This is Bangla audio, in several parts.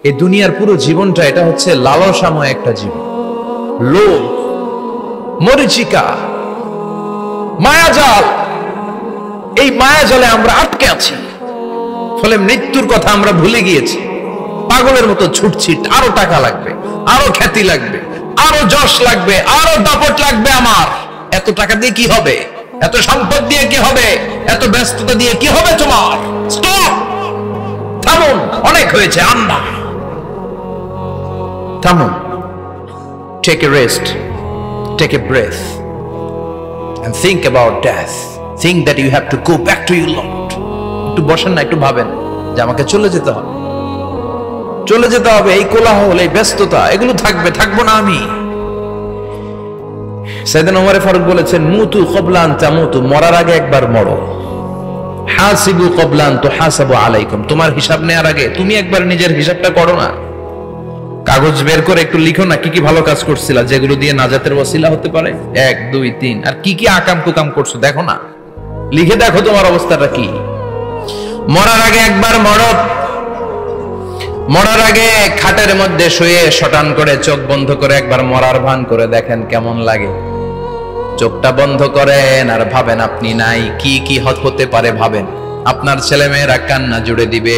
এই দুনিয়ার পুরো জীবনটা এটা হচ্ছে লালসাময় একটা জীবন, লোভ, মরিচিকা, মায়াজাল। এই মায়াজালে আমরা আটকে আছি, ফলে মৃত্যুর কথা আমরা ভুলে গিয়েছি। পাগলের মতো ছুটছি, আরো টাকা লাগবে, আরো খ্যাতি লাগবে, আরো যশ লাগবে, আরো দাপট লাগবে। আমার এত টাকা দিয়ে কি হবে, এত সম্পদ দিয়ে কি হবে, এত ব্যস্ততা দিয়ে কি হবে তোমার? স্টপ, থামুন, অনেক হয়েছে, আন্না থামুন। Take a rest, take a breath and think about death. Think that you have to go back to your Lord. একটু বসেন না, একটু ভাবেন যে আমাকে চলে যেতে হবে, চলে যেতে হবে। এই কোলাহল, এই ব্যস্ততা, এগুলো থাকবে, থাকবো না আমি। সাইয়েদনা ওমর ফারুক বলেছেন, মুতু ক্বাবলা আন তামুতু, মরার আগে একবার মরো। হাসিবু ক্বাবলা আন তুহাসাবু আলাইকুম, তোমার হিসাব নেওয়ার আগে তুমি একবার নিজের হিসাবটা করো না। কাগজ বের করে একটু লিখো না কি কি ভালো কাজ করছিলা, যেগুলো দিয়ে নাজাতের ওসিলা হতে পারে, 1 2 3, আর কি কি আকাম কুকাম করছো দেখো না, লিখে দেখো তোমার অবস্থাটা কি। মরার আগে একবার মরো। মরার আগে খাটের মধ্যে শুয়ে শটান করে চোখ বন্ধ করে একবার মরার ভান করে দেখেন কেমন লাগে। চোখটা বন্ধ করেন আর ভাবেন আপনি নাই, কি কি হতে পারে ভাবেন। আপনার ছেলেমেয়েরা কান্না জুড়ে দিবে,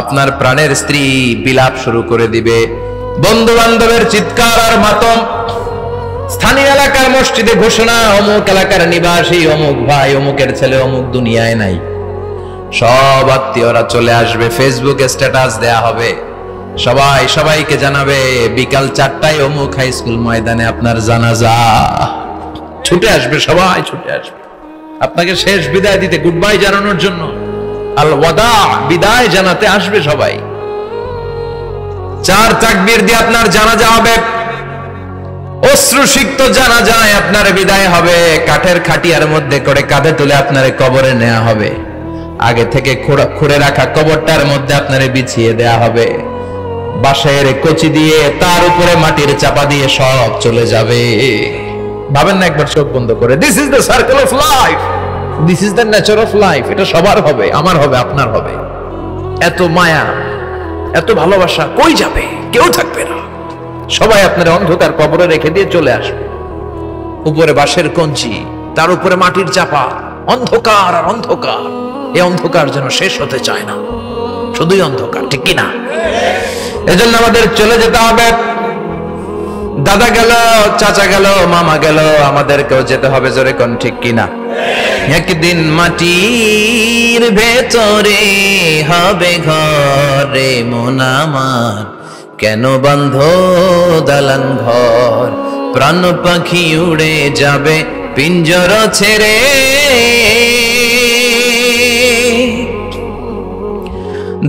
আপনার প্রাণের স্ত্রী বিলাপ শুরু করে দিবে, বন্ধু বান্ধবের চিৎকার আর মাতম, স্থানীয় এলাকার মসজিদে ঘোষণা, অমুক এলাকার নিবাসী অমুক ভাই, অমুকের ছেলে অমুক দুনিয়ায় নাই। সব আত্মীয়রা চলে আসবে, ফেসবুকে স্ট্যাটাস দেয়া হবে, সবাই সবাইকে জানাবে বিকাল 4টায় অমুক হাই স্কুল ময়দানে আপনার জানাজা। ছুটে আসবে, সবাই ছুটে আসবে আপনাকে শেষ বিদায় দিতে, গুড বাই জানানোর জন্য, আল ওয়াদা, বিদায় জানাতে আসবে সবাই। 4 তাকবীর দিয়ে আপনার জানাজা হবে, অশ্রুসিক্ত জানাজায় আপনার বিদায় হবে। কাঠের খাটিয়ার মধ্যে করে কাঁধে তুলে আপনার কবরে নেওয়া হবে, আগে থেকে খুঁড়ে রাখা কবরটার মধ্যে আপনারে বিছিয়ে দেয়া হবে, বাঁশের কচি দিয়ে তার উপরে মাটির চাপা দিয়ে সব চলে যাবে। ভাবেন না একবার চোখ বন্ধ করে, this is the circle of life, this is the nature of life. এটা সবার হবে, আমার হবে, আপনার হবে। এত মায়া, এত ভালোবাসা কই যাবে? কেউ থাকবে না, সবাই আপনার অন্ধকার কবরে রেখে দিয়ে চলে আসবে। উপরে বাঁশের কঞ্চি, তার উপরে মাটির চাপা, অন্ধকার আর অন্ধকার। এই অন্ধকার যেন শেষ হতে চায় না, শুধুই অন্ধকার, ঠিক কিনা? এজন্য আমাদের চলে যেতে হবে। দাদা গেল, চাচা গেল, মামা গেল, আমাদেরকেও যেতে হবে, জোরে কোন ঠিক কিনা? একদিন মাটির ভেতরে হবে ঘরে মন আমার, কেন বন্ধ দালান ঘর, প্রাণ পাখি উড়ে যাবে পিঞ্জর ছেড়ে,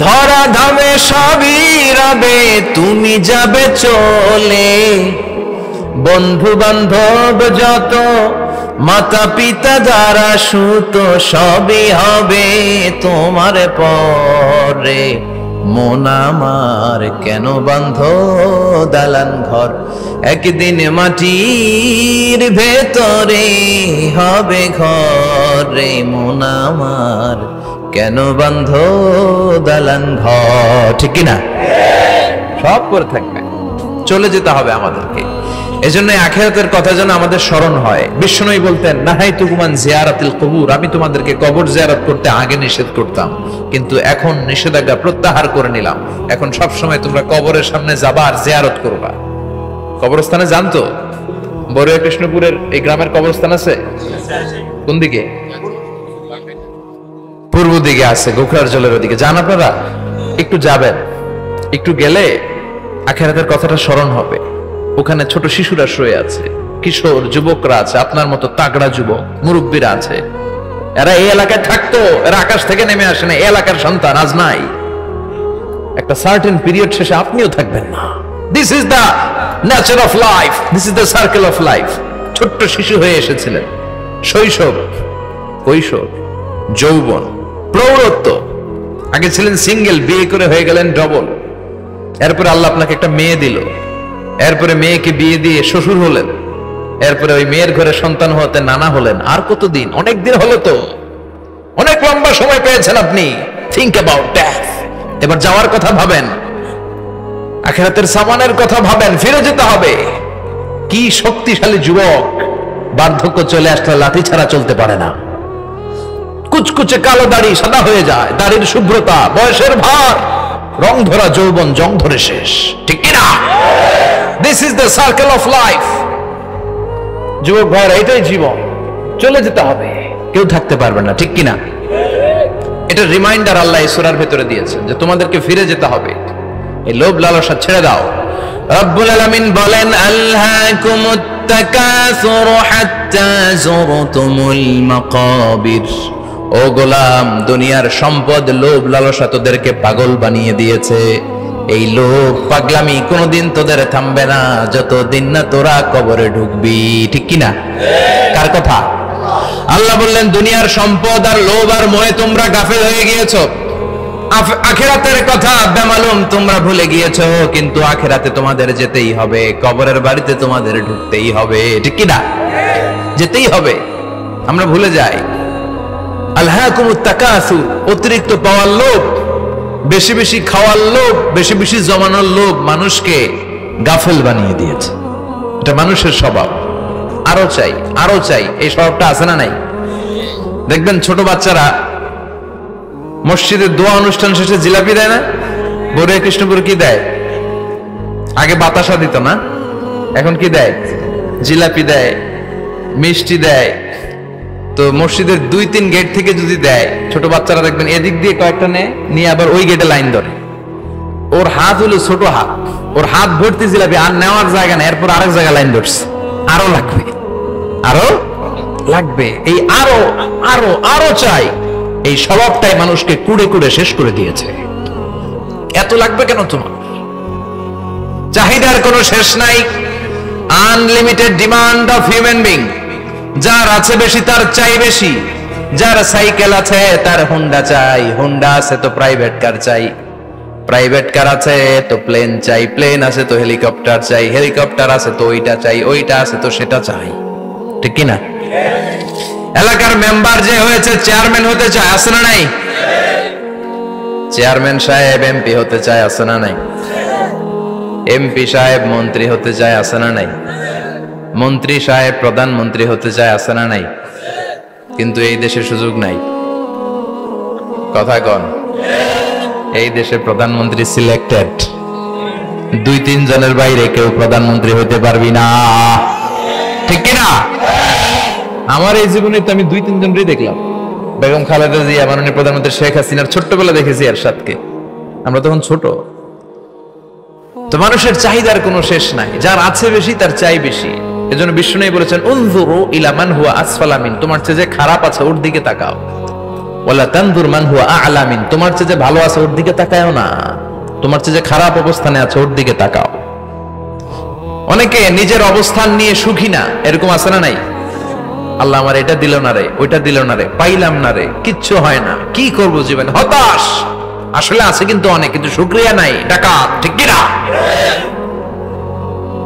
ধরা ধামে সবই রবে, তুমি যাবে চলে, বন্ধু বান্ধব যত, মাতা পিতা যারা সুত, সবই হবে তোমার পরে, মন আমার কেন বন্ধ দালান ঘর, একদিন মাটির ভেতরে হবে ঘরে মন আমার, কেন বন্ধ দালান ঘর, ঠিক কিনা? সব করে থাকবে, চলে যেতে হবে আমাদেরকে। এজন্য আখিরাতের কথা যেন আমাদের স্মরণ হয়। বিষ্ণুই বলতেন, নাহাইতুকুম আন জিয়ারাতিল কুবুর, আমি তোমাদেরকে কবর জিয়ারত করতে আগে নিষেধ করতাম, কিন্তু এখন নিষেধাজ্ঞা প্রত্যাহার করে নিলাম। এখন সব সময় তোমরা কবরের সামনে যাবা আর জিয়ারত করবা। কবরস্থানে জানতো বড়ুয়া কৃষ্ণপুরের এই গ্রামের কবরস্থান আছে কোন দিকে? পূর্ব দিকে আছে, গোখরার জলের ওদিকে। যান আপনারা, একটু যাবেন, একটু গেলে আখিরাতের কথাটা স্মরণ হবে। ওখানে ছোট শিশুরা শুয়ে আছে, কিশোর যুবকরা আছে, আপনার মতো তাগড়া যুবক মুরব্বীরা আছে। এরা এই এলাকায় থাকতো, এরা আকাশ থেকে নেমে আসে না, এই এলাকার সন্তান, আজ নাই। একটা সার্টেন পিরিয়ড শেষে আপনিও থাকবেন না। This is the nature of life, this is the circle of life. ছোট্ট শিশু হয়ে এসেছিলেন, শৈশব, কৈশোর, যৌবন, প্রৌঢ়ত্ব। আগে ছিলেন সিঙ্গেল, বিয়ে করে হয়ে গেলেন ডবল। এরপরে আল্লাহ আপনাকে একটা মেয়ে দিল, এরপরে মেয়েকে বিয়ে দিয়ে শ্বশুর হলেন, এরপরে ওই মেয়ের ঘরে সন্তান হতে নানা হলেন। আর কতদিন? অনেক দিন হলো তো, অনেক লম্বা সময় পেয়েছেন আপনি। Think about death. এবার যাওয়ার কথা ভাবেন। আখিরাতের সামানের কথা ভাবেন, ফিরে যেতে হবে। কি শক্তিশালী যুবক, বার্ধক্য চলে আসলে লাঠি ছাড়া চলতে পারে না। কুচকুচে কালো দাড়ি সাদা হয়ে যায়, দাড়ির শুভ্রতা, বয়সের ভার, রং ধরা যৌবন জং ধরে শেষ, ঠিক কিনা? This is the circle of life. যুবক ভাইরা, এটাই জীবন, চলে যেতে হবে, কেউ থাকতে পারবে না, ঠিক কিনা? এটা রিমাইন্ডার আল্লাহ এই সূরার ভিতরে দিয়েছেন যে তোমাদেরকে ফিরে যেতে হবে, এই লোভ লালসা ছেড়ে দাও। রব্বুল আলামিন বলেন, আলহাকুমুত তাকাসুর হাত্তা যুরতুমুল মাকাবির। ও গোলাম, দুনিয়ার সম্পদ, লোভ লালসা তোদেরকে পাগল বানিয়ে দিয়েছে। এই লোভ পাগলামি কোনোদিন তোদের থামবে না যতদিন না তোরা কবরে ঢুকবি, ঠিক কিনা? কার কথা? আল্লাহ বললেন, দুনিয়ার সম্পদ আর লোভ আর মোহে তোমরা গাফেল হয়ে গিয়েছো। আখিরাতের কথা বেমালুম তোমরা ভুলে গিয়েছো, কিন্তু আখিরাতে তোমাদের যেতেই হবে, কবরের বাড়িতে তোমাদের ঢুকতেই হবে, ঠিক কিনা? যেতেই হবে, আমরা ভুলে যাই। আলহাকুমুত তাকাসুর, অতিরিক্ত পাওয়ার লোভ, বেশি বেশি খাওয়ার লোভ, বেশি বেশি জমানোর লোভ মানুষকে গাফেল বানিয়ে দিয়েছে। এটা মানুষের স্বভাব, আরো চাই আরো চাই, এই স্বভাবটা আছে না নাই? দেখবেন ছোট বাচ্চারা মসজিদের দোয়া অনুষ্ঠান শেষে জিলাপি দেয় না? বড় কৃষ্ণপুর কি দেয়? আগে বাতাসা দিত না, এখন কি দেয়? জিলাপি দেয়, মিষ্টি দেয়। তো মসজিদের 2-3 গেট থেকে যদি দেয়, ছোট বাচ্চারা দেখবেন এদিক দিয়ে কয়েকটা নিয়ে আবার ওই গেটে লাইন ধরে। ওর হাত হলো ছোট হাত, ওর হাত ভর্তি জিলাপি, আর নেওয়ার জায়গা না, এরপর আরেক জায়গায় লাইন ধরছে, আরো লাগবে আরো লাগবে, এই আরো আরো আরো চাই। এই স্বভাবটাই মানুষকে কুড়ে কুড়ে শেষ করে দিয়েছে। এত লাগবে কেন তোমার? চাহিদার কোনো শেষ নাই, unlimited demand of human being. যার আছে বেশি তার চাই বেশি, যার সাইকেল আছে তার হুন্ডা চাই, হুন্ডা আছে তো প্রাইভেট কার চাই, প্রাইভেট কার আছে তো প্লেন চাই, প্লেন আছে তো হেলিকপ্টার চাই, হেলিকপ্টার আছে তো ওইটা চাই, ওইটা আছে তো সেটা চাই, ঠিক কিনা? এলাকার মেম্বার যে হয়েছে চেয়ারম্যান হতে চায়, আছে না নাই? চেয়ারম্যান সাহেব এমপি হতে চায়, আছে না নাই? এমপি সাহেব মন্ত্রী হতে চায়, আছে না নাই? মন্ত্রী সাহেব প্রধানমন্ত্রী হতে চায়, আছে না নাই? কিন্তু এই দেশে সুযোগ নাই। কথা কন, এই দেশে প্রধানমন্ত্রী সিলেক্টেড, 2-3 জনের বাইরে কেউ প্রধানমন্ত্রী হতে পারবি না, ঠিক কিনা? আমার এই জীবনে তো আমি 2-3 জনই দেখলাম। বেগম খালেদা জিয়া, মাননীয় প্রধানমন্ত্রী শেখ হাসিনার ছোট্টবেলা দেখেছি এরশাদকে, আমরা তখন ছোট। তো মানুষের চাহিদার কোনো শেষ নাই, যার আছে বেশি তার চাই বেশি। এজন্য বিষ্ণু বলেছেন, উনজুরু ইলা মান হুয়া আসফালা মিন, তোমার চেয়ে যে খারাপ আছে ওর দিকে তাকাও। ওয়ালা তানজুর মান হুয়া আ'লা মিন, তোমার চেয়ে যে ভালো আছে ওর দিকে তাকাও না, তোমার চেয়ে যে খারাপ অবস্থানে আছে ওর দিকে তাকাও। অনেকে নিজের অবস্থান নিয়ে সুখী না, এরকম আছে না নাই? আল্লাহ আমার এটা দিল না রে, ওইটা দিল না রে, পাইলাম না রে, কিচ্ছু হয় না, কি করব জীবনে, হতাশ। আসলে আছে কিন্তু অনেক, কিন্তু শুকরিয়া নাই, ডাকাত, ঠিক কিনা?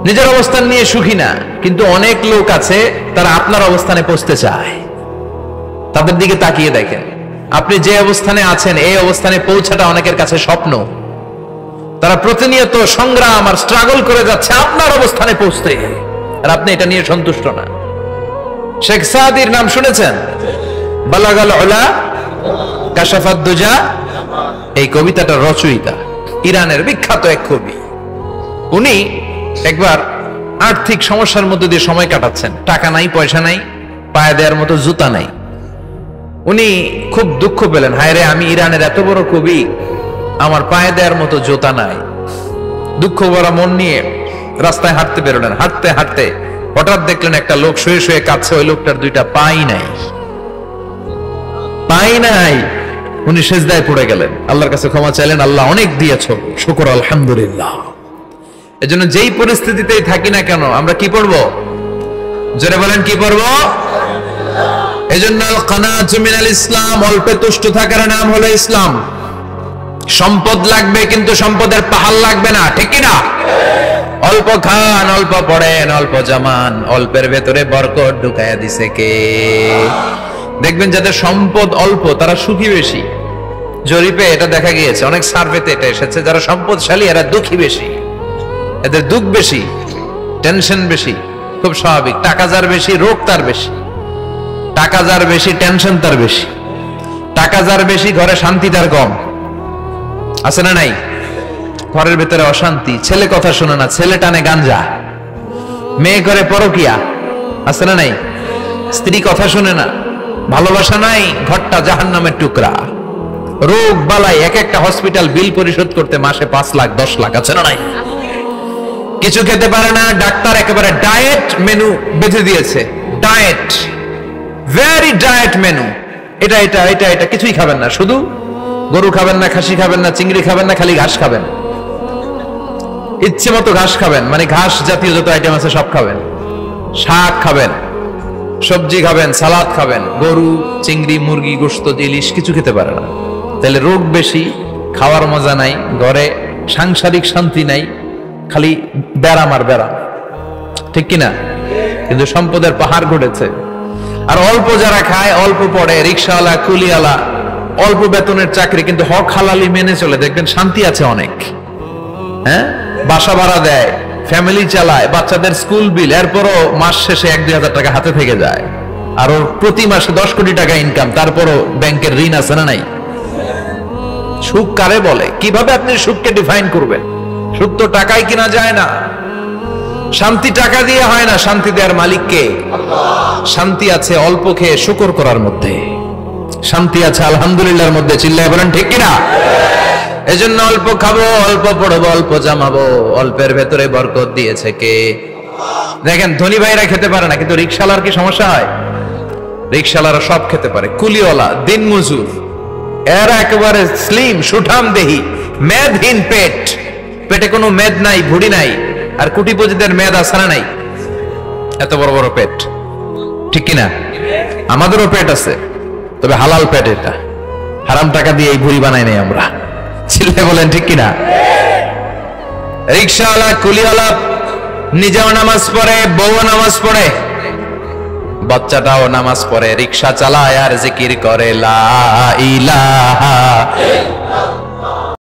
নিজের অবস্থান নিয়ে সুখী না, কিন্তু অনেক লোক আছে তারা আপনার অবস্থানে পৌঁছতে চায়। তাদের দিকে তাকিয়ে দেখেন, আপনি যে অবস্থানে আছেন এই অবস্থানে পৌঁছাটা অনেকের কাছে স্বপ্ন। তারা প্রতিনিয়ত সংগ্রাম আর স্ট্রাগল করে যাচ্ছে আপনার অবস্থানে পৌঁছতে, আর আপনি এটা নিয়ে সন্তুষ্ট না। শেখ সাদির নাম শুনেছেন? বালাগাল উলা কাশাফাদ দুজা, এই কবিতাটা রচয়িতা, ইরানের বিখ্যাত এক কবি। উনি একবার আর্থিক সমস্যার মধ্যে দিয়ে সময় কাটাচ্ছেন, টাকা নাই, পয়সা নাই, পায়ে দেওয়ার মতো জুতা নাই। উনি খুব দুঃখ পেলেন, হায় রে, আমি ইরানের এত বড় কবি, আমার পায়ে দেওয়ার মতো জুতা নাই। দুঃখ ভরা মন নিয়ে রাস্তায় হাঁটতে বেরোলেন। হাঁটতে হাঁটতে হঠাৎ দেখলেন একটা লোক শুয়ে শুয়ে কাঁদছে, ওই লোকটার 2টা পাই নাই, পাই নাই। উনি সেজদায় পড়ে গেলেন, আল্লাহর কাছে ক্ষমা চাইলেন, আল্লাহ অনেক দিয়েছো, শুকর আলহামদুলিল্লাহ। এজন্য যেই পরিস্থিতিতেই থাকি না কেন আমরা কি পড়ব? জোরে বলেন, কি পড়ব? এজন্য আল কানাতু মিনাল ইসলাম, অল্পে তুষ্ট থাকার নাম হলো ইসলাম। সম্পদ লাগবে কিন্তু সম্পদের পাহাড় লাগবে না, ঠিক কি না? অল্প খান, অল্প পড়েন, অল্প জামান, অল্পের ভেতরে বরকত ঢুকায়া দিছে কে? দেখবেন যাদের সম্পদ অল্প তারা সুখী বেশি। জরিপে এটা দেখা গিয়েছে, অনেক সার্ভেতে এটা এসেছে, যারা সম্পদশালী এরা দুঃখী বেশি। এদের দুঃখ বেশি, টেনশন বেশি, খুব স্বাভাবিক। টাকা যার বেশি, রোগ তার বেশি। টাকা যার বেশি, টেনশন তার বেশি। টাকা যার বেশি, ঘরে শান্তি তার কম। আছে না নাই? ঘরের ভেতরে অশান্তি, ছেলে কথা শোনে না, ছেলে টানে গাঞ্জা, মেয়ে করে পরকিয়া। আছে না নাই? স্ত্রী কথা শুনে না, ভালোবাসা নাই, ঘরটা জাহান্নামের টুকরা। রোগ বালাই, এক একটা হসপিটাল বিল পরিশোধ করতে মাসে 5 লাখ 10 লাখ। আছে না নাই? কিছু খেতে পারে না, ডাক্তার একেবারে ডায়েট মেনু বেঁধে দিয়েছে। Diet, very diet menu. এটা এটা এটা এটা কিছুই খাবেন না, শুধু গরু খাবেন না, খাসি খাবেন না, চিংড়ি খাবেন না, খালি ঘাস খাবেন। ইচ্ছে মতো ঘাস খাবেন, মানে ঘাস জাতীয় যত আইটেম আছে সব খাবেন। শাক খাবেন, সবজি খাবেন, সালাদ খাবেন। গরু, চিংড়ি, মুরগি, গোশত, ইলিশ কিছু খেতে পারে না। তাহলে রোগ বেশি, খাওয়ার মজা নাই, ঘরে সাংসারিক শান্তি নাই, খালি ব্যারাম আর ব্যারাম। ঠিক কিনা? কিন্তু সম্পদের পাহাড় ঘটেছে। আর অল্প যারা খায়, অল্প পড়ে, রিক্সাওয়ালা, কুলিওয়ালা, অল্প বেতনের চাকরি, কিন্তু হক হালালি মেনে চলে, দেখবেন শান্তি আছে অনেক। হ্যাঁ, বাসা ভাড়া দেয়, ফ্যামিলি চালায়, বাচ্চাদের স্কুল বিল, এরপরও মাস শেষে 1-2 হাজার টাকা হাতে থেকে যায়। আর ওর প্রতি মাসে 10 কোটি টাকা ইনকাম, তারপরও ব্যাংকের ঋণ আছে না নাই? সুখ কারে বলে? কিভাবে আপনি সুখকে ডিফাইন করবেন? সুখ তো টাকায় কিনা যায় না। শান্তি টাকা দিয়ে হয় না, শান্তি দেওয়ার মালিক কে? শান্তি আছে অল্প খেয়ে শুকর করার মধ্যে, শান্তি আছে আলহামদুলিল্লাহর মধ্যে। চিল্লায় বলেন ঠিক কিনা? এজন্য অল্প খাবো, অল্প পড়বো, অল্প জামাবো। অল্পের ভেতরে বরকত দিয়েছে কে? দেখেন, ধনী ভাইরা খেতে পারে না, কিন্তু রিকশালার কি সমস্যা হয়? রিকশালারা সব খেতে পারে। কুলিওয়ালা, দিন মজুর, এরা একেবারে স্লিম, সুঠাম দেহি, মেদহীন পেট, পেটে কোনো মেদ নাই, ভুড়ি নাই। আর কোটিপতিদের মেদ আছে না নাই? এত বড় বড় পেট। ঠিক কিনা? আমাদেরও পেট আছে, তবে হালাল পেট। এটা হারাম টাকা দিয়ে এই ভুড়ি বানাই নাই আমরা। ছেলে বলেন ঠিক কিনা? রিকশাওয়ালা, কুলিওয়ালা নিজেও নামাজ পড়ে, বউও নামাজ পড়ে, বাচ্চাটাও নামাজ পড়ে, রিকশা চালায় আর জিকির করে লা ইলাহা